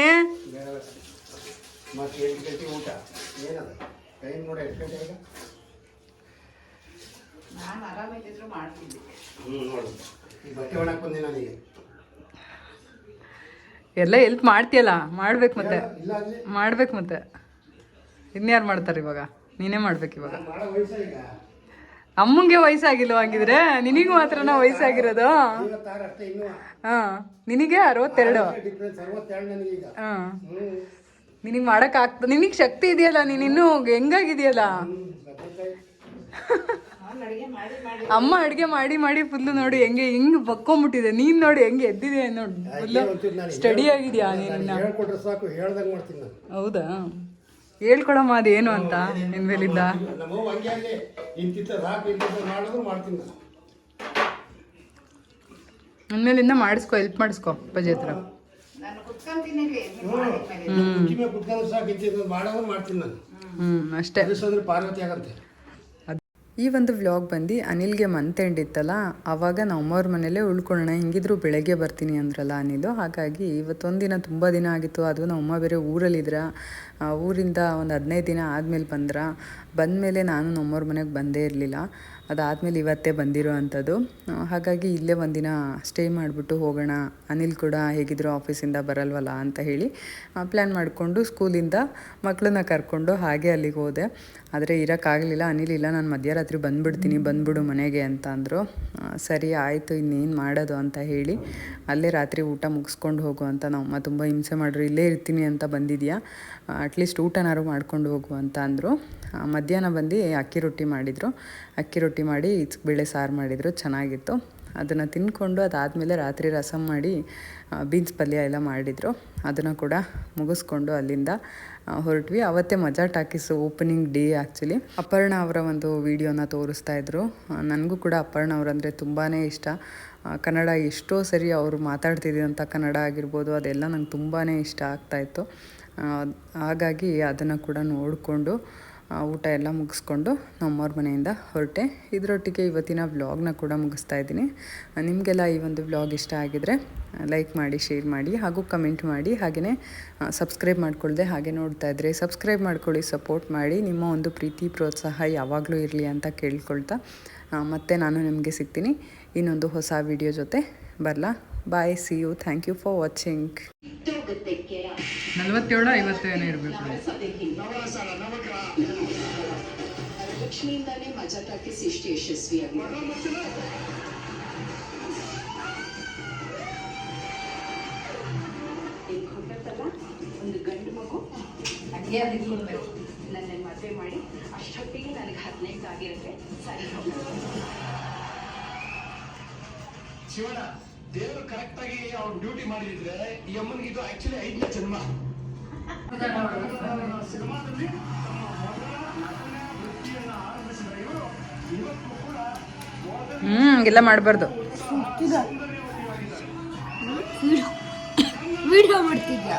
ನಾನು ಆರಾಮಿದ್ರು ಮಾಡ್ತಿದ್ದೆ. ಎಲ್ಲ ಹೆಲ್ಪ್ ಮಾಡ್ತೀಯಲ್ಲ, ಮಾಡ್ಬೇಕು ಮತ್ತೆ ಇನ್ಯಾರು ಮಾಡ್ತಾರೆ ಇವಾಗ? ನೀನೇ ಮಾಡ್ಬೇಕು ಇವಾಗ. ಅಮ್ಮಂಗೆ ವಯಸ್ಸಾಗಿಲ್ವ ಹಂಗಿದ್ರೆ? ನಿನಗೂ ಮಾತ್ರನ ವಯಸ್ಸಾಗಿರೋದು? ಹಾ, ನಿನಗೆ 62. ಹಾ, ನಿನಗೆ ಮಾಡಕ್ ಆಗ್ತದೆ, ನಿನಗೆ ಶಕ್ತಿ ಇದೆಯಲ್ಲ, ನೀನಿನ್ನೂ ಹೆಂಗಾಗಿದೆಯಲ್ಲ. ಅಮ್ಮ ಅಡ್ಗೆ ಮಾಡಿ ಫುಲ್ಲು ನೋಡಿ ಹೆಂಗೆ ಬಕ್ಕೊಂಬಿಟ್ಟಿದೆ. ನೀನ್ ನೋಡಿ ಹೆಂಗೆ ಎದ್ದಿದೆ ನೋಡಿ, ಫುಲ್ಲು ಸ್ಟಡಿ ಆಗಿದ್ಯಾ ನೀನು. ಹೌದಾ? ಹೇಳ್ಕೊಡಮ್ಮ ಅದೇನು ಅಂತ ನಿನ್ ಮೇಲಿದ್ದ. ನನ್ಮೇಲಿಂದ ಮಾಡಿಸ್ಕೊ, ಹೆಲ್ಪ್ ಮಾಡಿಸ್ಕೊ ಅಪ್ಪಾಜಿ ಹತ್ರ. ಅಷ್ಟೇ. ಈ ಒಂದು ವ್ಲಾಗ್ ಬಂದು ಅನಿಲ್ಗೆ ಮಂತ್ ಎಂಡ್ ಇತ್ತಲ್ಲ, ಆವಾಗ ನಾವು ಅಮ್ಮವ್ರ ಮನೇಲೇ ಉಳ್ಕೊಳ್ಳೋಣ, ಹಿಂಗಿದ್ರು ಬೆಳಗ್ಗೆ ಬರ್ತೀನಿ ಅಂದ್ರಲ್ಲ ಅನಿಲು. ಹಾಗಾಗಿ ಇವತ್ತೊಂದಿನ ತುಂಬ ದಿನ ಆಗಿತ್ತು. ಅದು ನಮ್ಮ ಅಮ್ಮ ಬೇರೆ ಊರಲ್ಲಿದ್ರ, ಊರಿಂದ ಒಂದು 15 ದಿನ ಆದಮೇಲೆ ಬಂದಮೇಲೆ ನಾನು ನಮ್ಮವ್ರ ಮನೆಗೆ ಬಂದೇ ಇರಲಿಲ್ಲ. ಅದಾದಮೇಲೆ ಇವತ್ತೇ ಬಂದಿರೋ ಅಂಥದ್ದು. ಹಾಗಾಗಿ ಇಲ್ಲೇ ಒಂದಿನ ಸ್ಟೇ ಮಾಡಿಬಿಟ್ಟು ಹೋಗೋಣ, ಅನಿಲ್ ಕೂಡ ಹೇಗಿದ್ರು ಆಫೀಸಿಂದ ಬರಲ್ವಲ್ಲ ಅಂತ ಹೇಳಿ ಪ್ಲ್ಯಾನ್ ಮಾಡಿಕೊಂಡು ಸ್ಕೂಲಿಂದ ಮಕ್ಕಳನ್ನ ಕರ್ಕೊಂಡು ಹಾಗೆ ಅಲ್ಲಿಗೆ ಹೋದೆ. ಆದರೆ ಇರೋಕ್ಕಾಗಲಿಲ್ಲ. ಅನಿಲ್ ಇಲ್ಲ, ನಾನು ಮಧ್ಯರಾತ್ರಿ ಬಂದುಬಿಡು ಮನೆಗೆ ಅಂತ ಅಂದರು. ಸರಿ ಆಯಿತು, ಇನ್ನೇನು ಮಾಡೋದು ಅಂತ ಹೇಳಿ ಅಲ್ಲೇ ರಾತ್ರಿ ಊಟ ಮುಗಿಸ್ಕೊಂಡು ಹೋಗು ಅಂತ ನಮ್ಮಮ್ಮ ತುಂಬ ಹಿಂಸೆ ಮಾಡ್ರು. ಇಲ್ಲೇ ಇರ್ತೀನಿ ಅಂತ ಬಂದಿದ್ಯಾ, ಅಟ್ಲೀಸ್ಟ್ ಊಟನಾರು ಮಾಡ್ಕೊಂಡು ಹೋಗು ಅಂತ ಅಂದರು. ಮಧ್ಯಾಹ್ನ ಬಂದು ಅಕ್ಕಿ ರೊಟ್ಟಿ ಮಾಡಿದರು. ಅಕ್ಕಿ ರೊಟ್ಟಿ ಮಾಡಿ ಬೇಳೆ ಸಾರು ಮಾಡಿದರು, ಚೆನ್ನಾಗಿತ್ತು. ಅದನ್ನು ತಿಂದ್ಕೊಂಡು ಅದಾದಮೇಲೆ ರಾತ್ರಿ ರಸಮ್ ಮಾಡಿ ಬೀನ್ಸ್ ಪಲ್ಯ ಎಲ್ಲ ಮಾಡಿದರು. ಅದನ್ನು ಕೂಡ ಮುಗಿಸ್ಕೊಂಡು ಅಲ್ಲಿಂದ ಹೊರಟ್ವಿ. ಅವತ್ತೇ ಮಜಾ talkies opening day actually. Aparna ಅವರ ಒಂದು ವಿಡಿಯೋನ ತೋರಿಸ್ತಾಯಿದ್ರು. ನನಗೂ ಕೂಡ ಅಪರ್ಣ ಅವರಂದರೆ ತುಂಬಾ ಇಷ್ಟ. ಕನ್ನಡ ಎಷ್ಟೋ ಸರಿ ಅವರು ಮಾತಾಡ್ತಿದ್ದಂಥ ಕನ್ನಡ ಆಗಿರ್ಬೋದು, ಅದೆಲ್ಲ ನಂಗೆ ತುಂಬಾ ಇಷ್ಟ ಆಗ್ತಾಯಿತ್ತು. ಹಾಗಾಗಿ ಅದನ್ನು ಕೂಡ ನೋಡಿಕೊಂಡು ಊಟ ಎಲ್ಲ ಮುಗಿಸ್ಕೊಂಡು ನಮ್ಮವ್ರ ಮನೆಯಿಂದ ಹೊರಟೆ. ಇದರೊಟ್ಟಿಗೆ ಇವತ್ತಿನ ವ್ಲಾಗ್ನ ಕೂಡ ಮುಗಿಸ್ತಾ ಇದ್ದೀನಿ. ನಿಮಗೆಲ್ಲ ಈ ಒಂದು ವ್ಲಾಗ್ ಇಷ್ಟ ಆಗಿದರೆ ಲೈಕ್ ಮಾಡಿ, ಶೇರ್ ಮಾಡಿ ಹಾಗೂ ಕಮೆಂಟ್ ಮಾಡಿ. ಹಾಗೆಯೇ ಸಬ್ಸ್ಕ್ರೈಬ್ ಮಾಡ್ಕೊಳ್ದೆ ಹಾಗೆ ನೋಡ್ತಾ ಇದ್ದರೆ ಸಬ್ಸ್ಕ್ರೈಬ್ ಮಾಡ್ಕೊಳ್ಳಿ, ಸಪೋರ್ಟ್ ಮಾಡಿ. ನಿಮ್ಮ ಒಂದು ಪ್ರೀತಿ ಪ್ರೋತ್ಸಾಹ ಯಾವಾಗಲೂ ಇರಲಿ ಅಂತ ಕೇಳ್ಕೊಳ್ತಾ ಮತ್ತೆ ನಾನು ನಿಮಗೆ ಸಿಗ್ತೀನಿ ಇನ್ನೊಂದು ಹೊಸ ವಿಡಿಯೋ ಜೊತೆ. ಬರಲಾ? Bye, see you, thank you for watching. 47-50 ಏನೋ ಇರಬೇಕು. ಲಕ್ಷ್ಮಿಯಿಂದಾನೇ ಮಜಾ ಟಾಕೀಸ್ ಇಷ್ಟು ಯಶಸ್ವಿಯಾಗಿದೆ. ಒಂದು ಗಂಡು ಮಗು ನನಗೆ ಅದಕ್ಕೆ ಕೊಡಬೇಕು. ನನ್ನ ಮದುವೆ ಮಾಡಿ ಅಷ್ಟೊತ್ತಿಗೆ ನನಗೆ 15 ಆಗಿರುತ್ತೆ. ಸರಿ ಶಿವಣ್ಣ, ದೇವರು ಕರೆಕ್ಟ್ ಆಗಿ ಅವ್ರು ಡ್ಯೂಟಿ ಮಾಡಿದ್ರೆ ಈ ಅಮ್ಮನಿಗೆ ಇದು ಆಕ್ಚುಲಿ 5ನೇ ಜನ್ಮ. ಸಿನಿಮಾದಲ್ಲಿ ಎಲ್ಲ ಮಾಡಬಾರ್ದು. ವಿಡಿಯೋ ಮಾಡ್ತಿದ್ಯಾ?